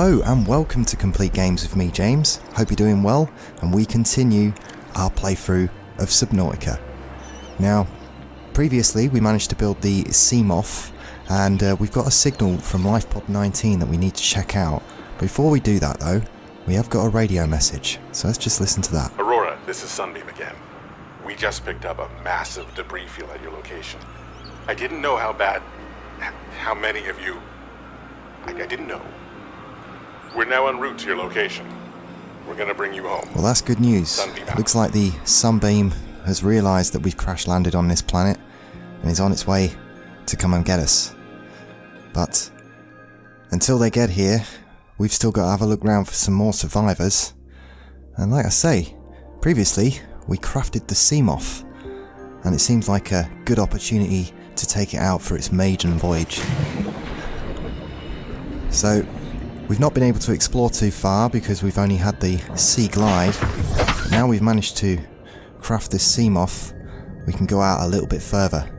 Hello and welcome to Complete Games with me, James. Hope you're doing well, and we continue our playthrough of Subnautica. Now, previously we managed to build the moth, and we've got a signal from LifePod 19 that we need to check out. Before we do that though, we have got a radio message, so let's just listen to that. Aurora, this is Sunbeam again. We just picked up a massive debris field at your location. I didn't know how many of you... I didn't know. We're now en route to your location. We're gonna bring you home. Well, that's good news. Looks like the Sunbeam has realised that we've crash landed on this planet and is on its way to come and get us. But until they get here, we've still got to have a look round for some more survivors. And like I say, previously we crafted the moth, and it seems like a good opportunity to take it out for its maiden voyage. So we've not been able to explore too far because we've only had the Sea Glide. But now we've managed to craft this moth, we can go out a little bit further.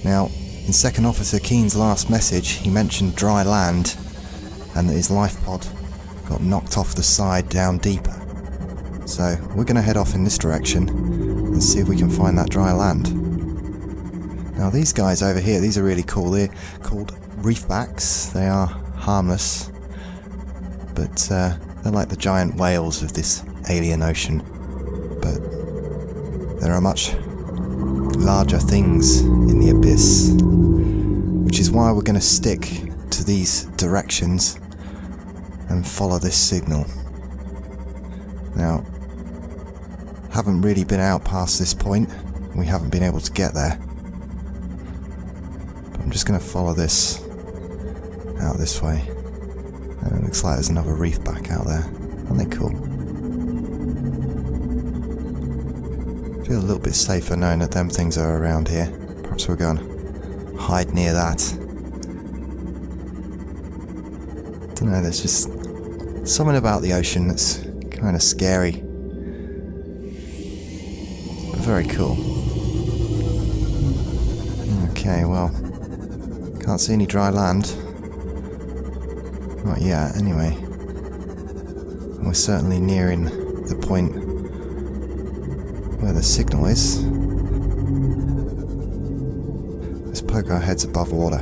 Now, in Second Officer Keen's last message, he mentioned dry land and that his life pod got knocked off the side down deeper. So we're going to head off in this direction and see if we can find that dry land. Now these guys over here, these are really cool. They're called reefbacks. They are harmless, but they're like the giant whales of this alien ocean. But there are much larger things in the abyss, which is why we're going to stick to these directions and follow this signal. Now, haven't really been out past this point. We haven't been able to get there. But I'm just going to follow this out this way, and it looks like there's another reef back out there. Aren't they cool? Feel a little bit safer knowing that them things are around here. Perhaps we're going to hide near that. Don't know, there's just something about the ocean that's kind of scary, but very cool. Okay, well, can't see any dry land. Not yet, anyway. We're certainly nearing the point where the signal is. Let's poke our heads above water.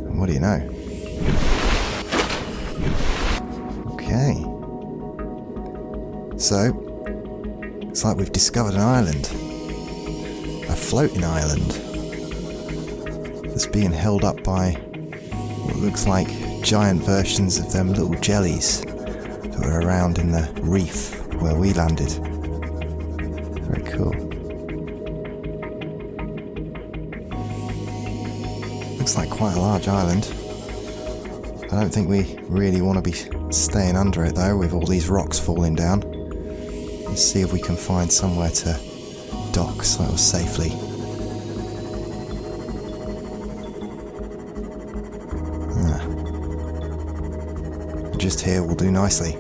And what do you know? Okay. So, looks like we've discovered an island. A floating island that's being held up by what looks like giant versions of them little jellies that were around in the reef where we landed. Very cool. Looks like quite a large island. I don't think we really want to be staying under it though, with all these rocks falling down. Let's see if we can find somewhere to dock so safely. Just here will do nicely.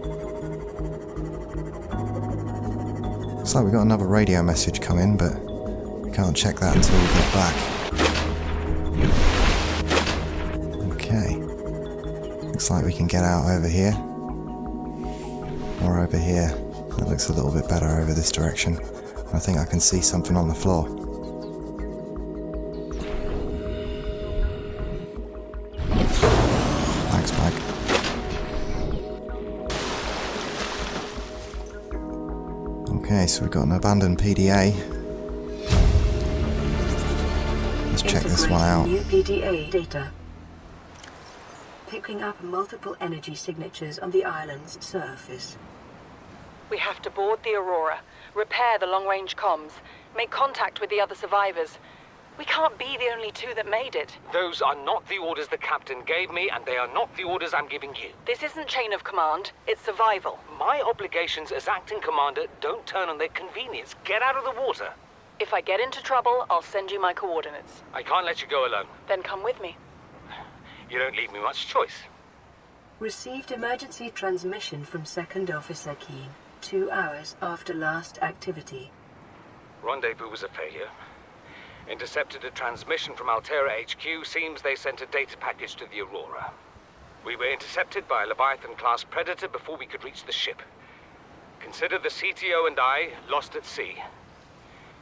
Looks like we got another radio message come in, but we can't check that until we get back. Okay. Looks like we can get out over here. Or over here. That looks a little bit better over this direction. I think I can see something on the floor. Thanks, Mike. Okay, so we've got an abandoned PDA. Let's check this one out. New PDA data. Picking up multiple energy signatures on the island's surface. We have to board the Aurora, repair the long-range comms, make contact with the other survivors. We can't be the only two that made it. Those are not the orders the captain gave me, and they are not the orders I'm giving you. This isn't chain of command, it's survival. My obligations as acting commander don't turn on their convenience. Get out of the water. If I get into trouble, I'll send you my coordinates. I can't let you go alone. Then come with me. You don't leave me much choice. Received emergency transmission from Second Officer Keen. 2 hours after last activity. Rendezvous was a failure. Intercepted a transmission from Altera HQ. Seems they sent a data package to the Aurora. We were intercepted by a Leviathan-class predator before we could reach the ship. Consider the CTO and I lost at sea.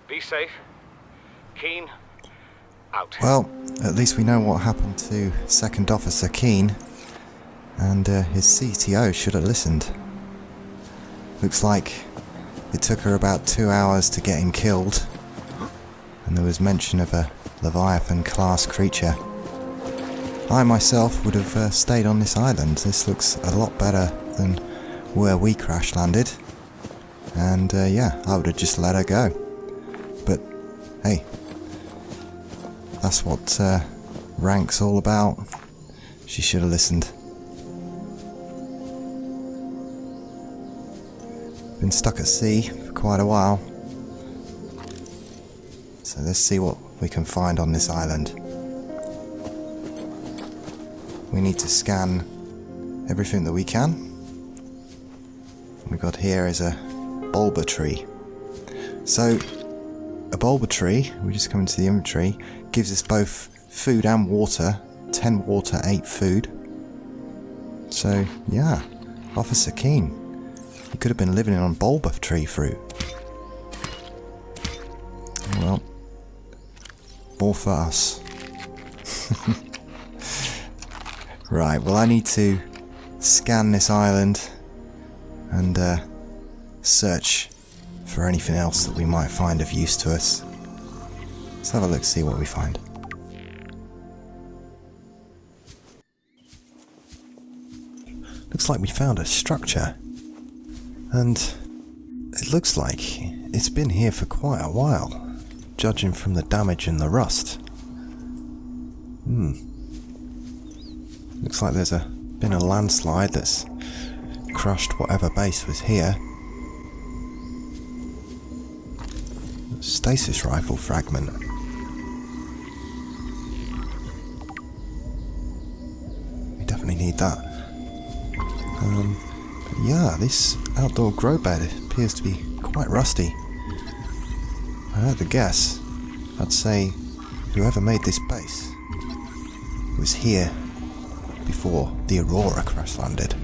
Be safe. Keen, out. Well, at least we know what happened to Second Officer Keane, and his CTO should have listened. Looks like it took her about 2 hours to get him killed, and there was mention of a Leviathan-class creature. I myself would have stayed on this island. This looks a lot better than where we crash landed, and yeah, I would have just let her go. But hey, that's what Rank's all about. She should have listened. Been stuck at sea for quite a while. So let's see what we can find on this island. We need to scan everything that we can. What we've got here is a bulba tree. So a bulba tree, we just come into the inventory, gives us both food and water. 10 water, 8 food. So yeah, Officer Keane, he could have been living on bulba tree fruit. Well, more for us. Right, well I need to scan this island and search for anything else that we might find of use to us. Let's have a look, see what we find. Looks like we found a structure, and it looks like it's been here for quite a while, judging from the damage and the rust. Looks like there's been a landslide that's crushed whatever base was here. Stasis rifle fragment. We definitely need that. But yeah, this outdoor grow bed appears to be quite rusty. If I had to guess, I'd say whoever made this base was here before the Aurora crash landed.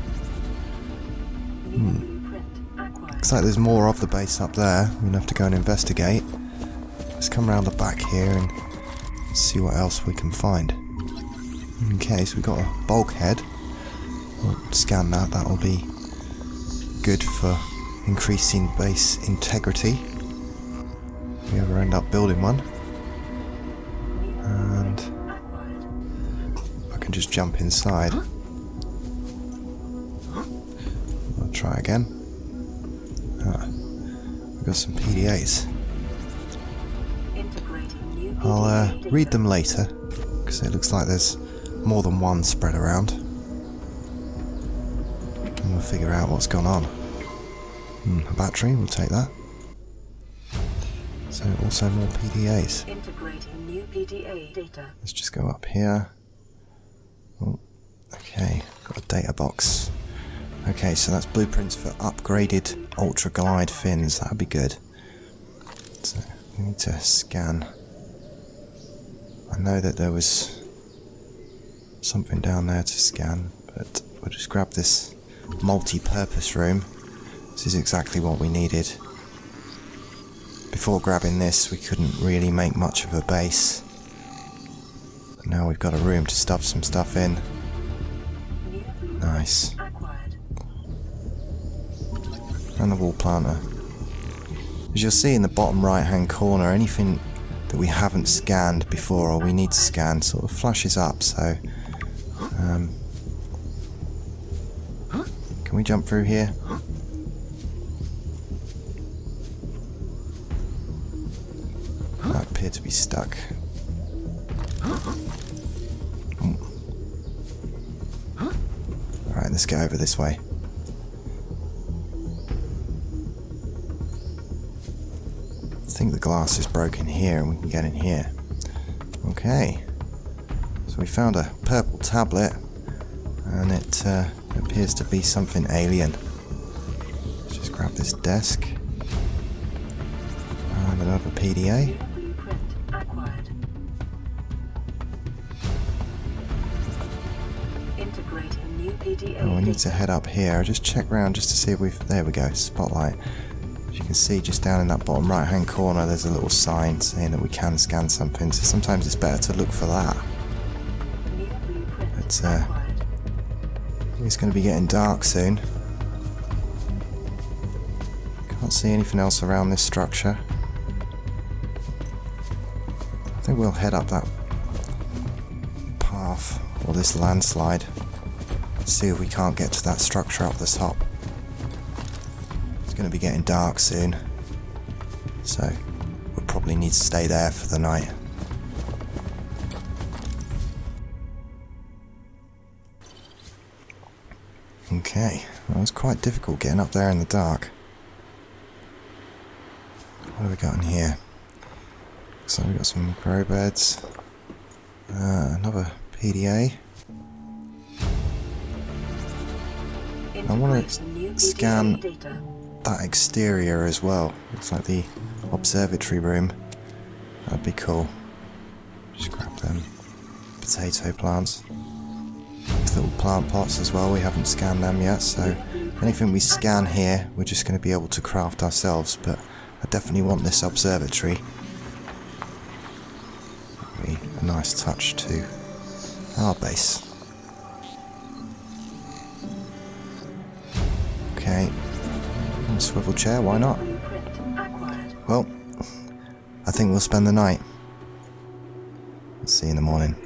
Looks like there's more of the base up there. We're gonna have to go and investigate. Let's come around the back here and see what else we can find. Okay, so we've got a bulkhead. We'll scan that, that'll be good for increasing base integrity if we ever end up building one. And I can just jump inside. I'll try again. We've got some PDAs. I'll read them later, because it looks like there's more than one spread around. And we'll figure out what's gone on. A battery, we'll take that. So also more PDAs. Integrating new PDA data. Let's just go up here. Oh, okay, got a data box. Okay, so that's blueprints for upgraded ultra glide fins. That'd be good. So we need to scan. I know that there was something down there to scan, but we'll just grab this multi-purpose room. This is exactly what we needed. Before grabbing this, we couldn't really make much of a base. But now we've got a room to stuff some stuff in. Nice. And the wall planter. As you'll see in the bottom right hand corner, anything that we haven't scanned before or we need to scan sort of flashes up, so can we jump through here? I appear to be stuck. Alright, let's get over this way. I think the glass is broken here and we can get in here. Okay. So we found a purple tablet and it appears to be something alien. Let's just grab this desk. And another PDA. PDA Oh, we need to data. head up here. Just check round just to see if we've... There we go, spotlight. As you can see, just down in that bottom right hand corner, there's a little sign saying that we can scan something. So sometimes it's better to look for that. New blueprint But acquired. it's going to be getting dark soon. Can't see anything else around this structure. I think we'll head up that path, or this landslide. See if we can't get to that structure up the top. It's going to be getting dark soon, so we'll probably need to stay there for the night. Okay, well, it was quite difficult getting up there in the dark. What have we got in here? So we've got some grow beds, another PDA. I want Integrating new to PDA scan data. that exterior as well. Looks like the observatory room. That'd be cool. Just grab them potato plants. These little plant pots as well, we haven't scanned them yet, so anything we scan here we're just going to be able to craft ourselves, but I definitely want this observatory. That'd be a nice touch to our base. Okay, and a swivel chair, why not? Blueprint acquired. Well, I think we'll spend the night. Let's see you in the morning.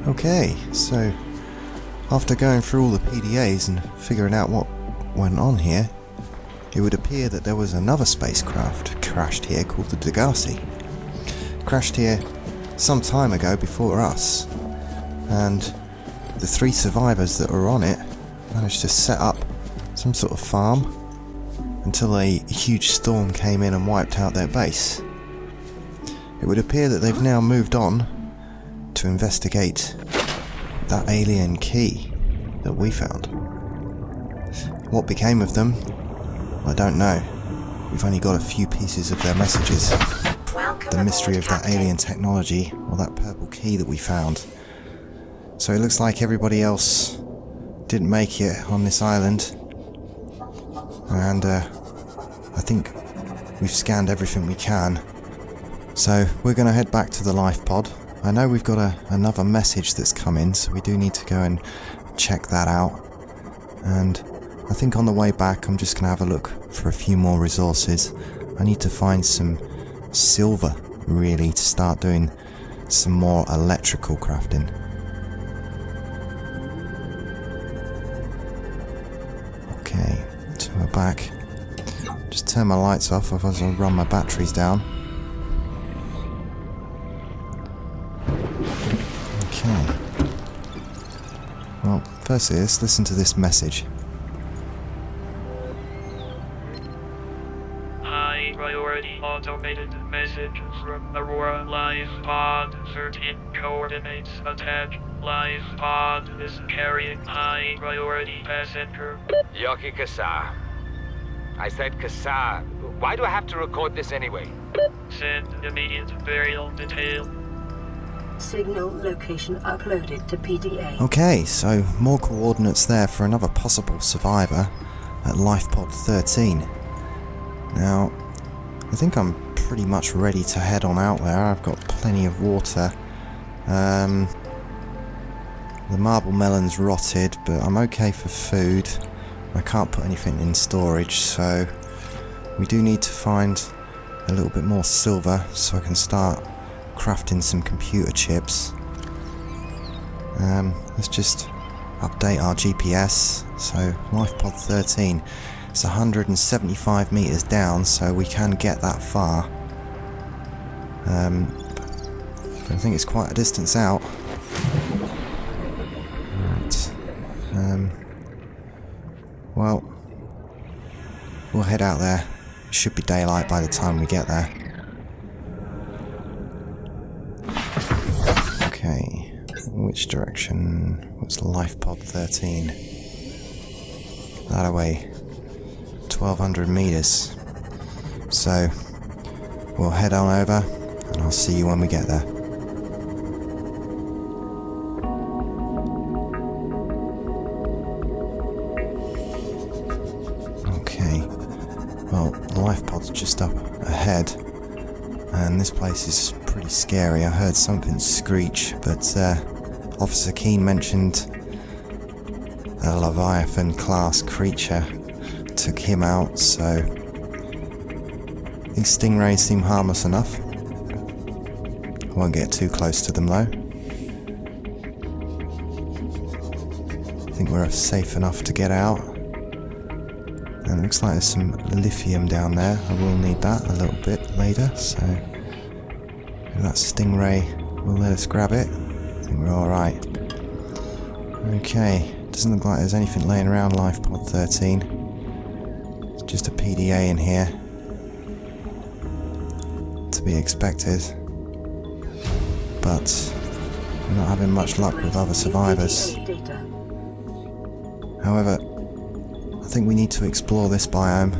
Okay, so after going through all the PDAs and figuring out what went on here, it would appear that there was another spacecraft crashed here called the Degassi. Crashed here some time ago before us, and the 3 survivors that were on it managed to set up some sort of farm until a huge storm came in and wiped out their base. It would appear that they've now moved on to investigate that alien key that we found. What became of them, I don't know. We've only got a few pieces of their messages. The mystery of that alien technology, or that purple key that we found. So it looks like everybody else didn't make it on this island, and I think we've scanned everything we can. So we're going to head back to the life pod. I know we've got another message that's come in, so we do need to go and check that out. And I think on the way back I'm just going to have a look for a few more resources. I need to find some silver, really, to start doing some more electrical crafting. Okay, so we're back. Just turn my lights off, otherwise I'll run my batteries down. Okay. Well, firstly, let's listen to this message. High priority automated message from Aurora Live Pod 13 coordinates attached. Live Pod is carrying high priority passenger. Yoki Kasa. I said Kasa. Why do I have to record this anyway? Send immediate burial detail. Signal location uploaded to PDA. Okay, so more coordinates there for another possible survivor at LifePod 13. Now, I think I'm pretty much ready to head on out there. I've got plenty of water. The marble melon's rotted, but I'm okay for food. I can't put anything in storage, so we do need to find a little bit more silver so I can start crafting some computer chips. Let's just update our GPS. So LifePod 13, it's 175 meters down, so we can get that far. But I think it's quite a distance out. Right. Well, we'll head out there. It should be daylight by the time we get there. Okay, which direction was LifePod 13? That away. 1200 meters. So we'll head on over and I'll see you when we get there. Okay, well, the life pod's just up ahead and this place is pretty scary. I heard something screech, but Officer Keane mentioned a Leviathan class creature took him out, so these stingrays seem harmless enough. I won't get too close to them though. I think we're safe enough to get out. And it looks like there's some lithium down there. I will need that a little bit later, so if that stingray will let us grab it, I think we're alright. Okay, doesn't look like there's anything laying around Life Pod 13. It's just a PDA in here. To be expected. But we're not having much luck with other survivors. However, I think we need to explore this biome.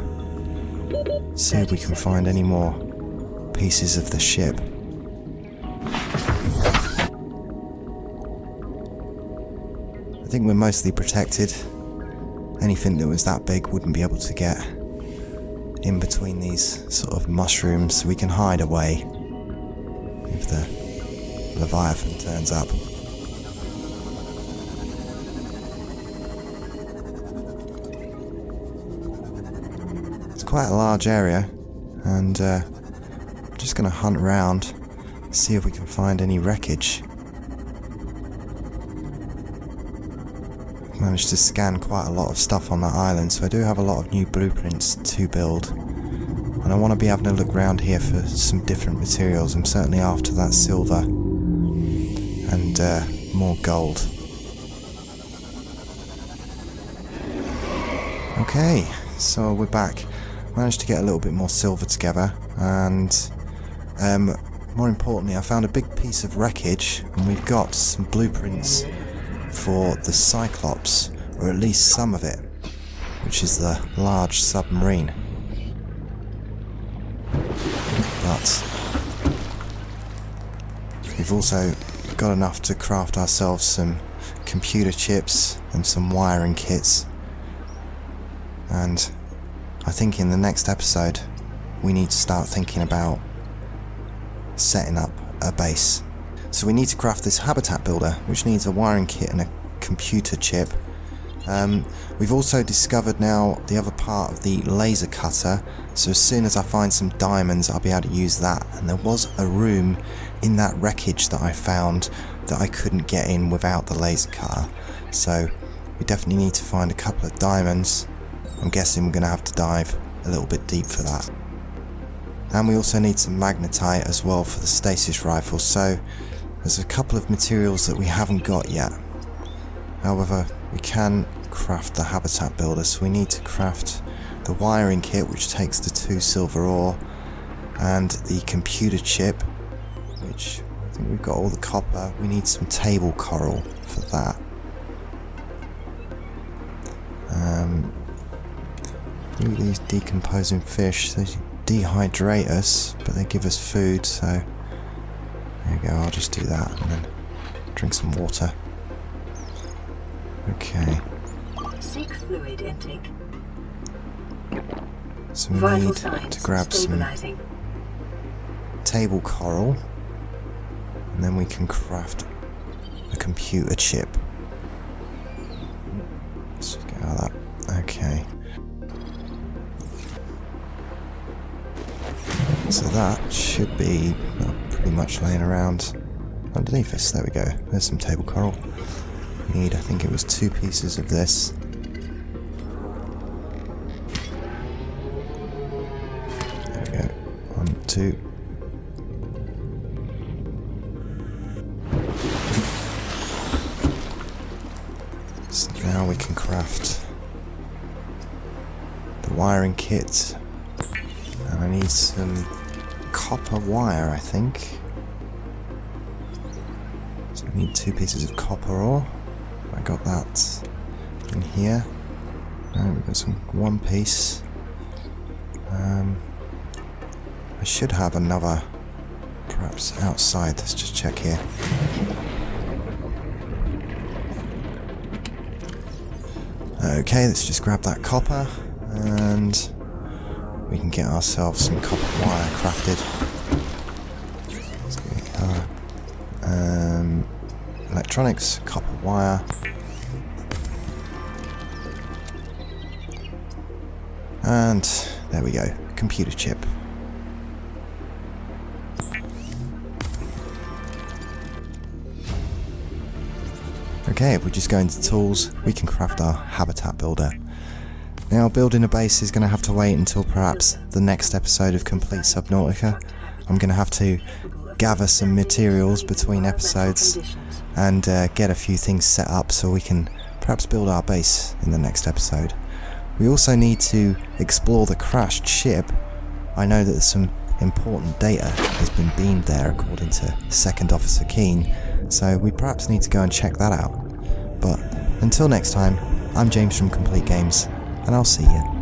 See if we can find any more pieces of the ship. I think we're mostly protected. Anything that was that big wouldn't be able to get in between these sort of mushrooms, so we can hide away if the Leviathan turns up. It's quite a large area, and I'm just going to hunt around, see if we can find any wreckage. Managed to scan quite a lot of stuff on that island, so I do have a lot of new blueprints to build, and I want to be having a look around here for some different materials. I'm certainly after that silver and more gold. Okay, so we're back. Managed to get a little bit more silver together, and more importantly I found a big piece of wreckage, and we've got some blueprints for the Cyclops, or at least some of it, which is the large submarine. But we've also got enough to craft ourselves some computer chips and some wiring kits, and I think in the next episode we need to start thinking about setting up a base. So we need to craft this habitat builder, which needs a wiring kit and a computer chip. We've also discovered now the other part of the laser cutter, so as soon as I find some diamonds I'll be able to use that. And there was a room in that wreckage that I found that I couldn't get in without the laser cutter, so we definitely need to find a couple of diamonds. I'm guessing we're going to have to dive a little bit deep for that. And we also need some magnetite as well for the stasis rifle, so there's a couple of materials that we haven't got yet. However, we can craft the habitat builder, so we need to craft the wiring kit, which takes the 2 silver ore, and the computer chip, which I think we've got all the copper. We need some table coral for that. Look at these decomposing fish. They dehydrate us, but they give us food, so there you go, I'll just do that and then drink some water. Okay. Seek fluid intake. So we need to grab some table coral, and then we can craft a computer chip. Let's just get out of that. Okay. So that should be pretty much laying around underneath us. There we go. There's some table coral. We need, I think it was 2 pieces of this. There we go. 1, 2. So now we can craft the wiring kit. And I need some copper wire, I think. So we need 2 pieces of copper ore. I got that in here. And we've got some 1 piece. I should have another, perhaps outside. Let's just check here. Okay, let's just grab that copper and we can get ourselves some copper wire crafted. Let's give it a colour. Electronics, copper wire. And there we go, computer chip. Okay, if we just go into tools, we can craft our habitat builder. Now, building a base is going to have to wait until perhaps the next episode of Complete Subnautica. I'm going to have to gather some materials between episodes and get a few things set up so we can perhaps build our base in the next episode. We also need to explore the crashed ship. I know that some important data has been beamed there according to Second Officer Keane, so we perhaps need to go and check that out. But until next time, I'm James from Complete Games, and I'll see you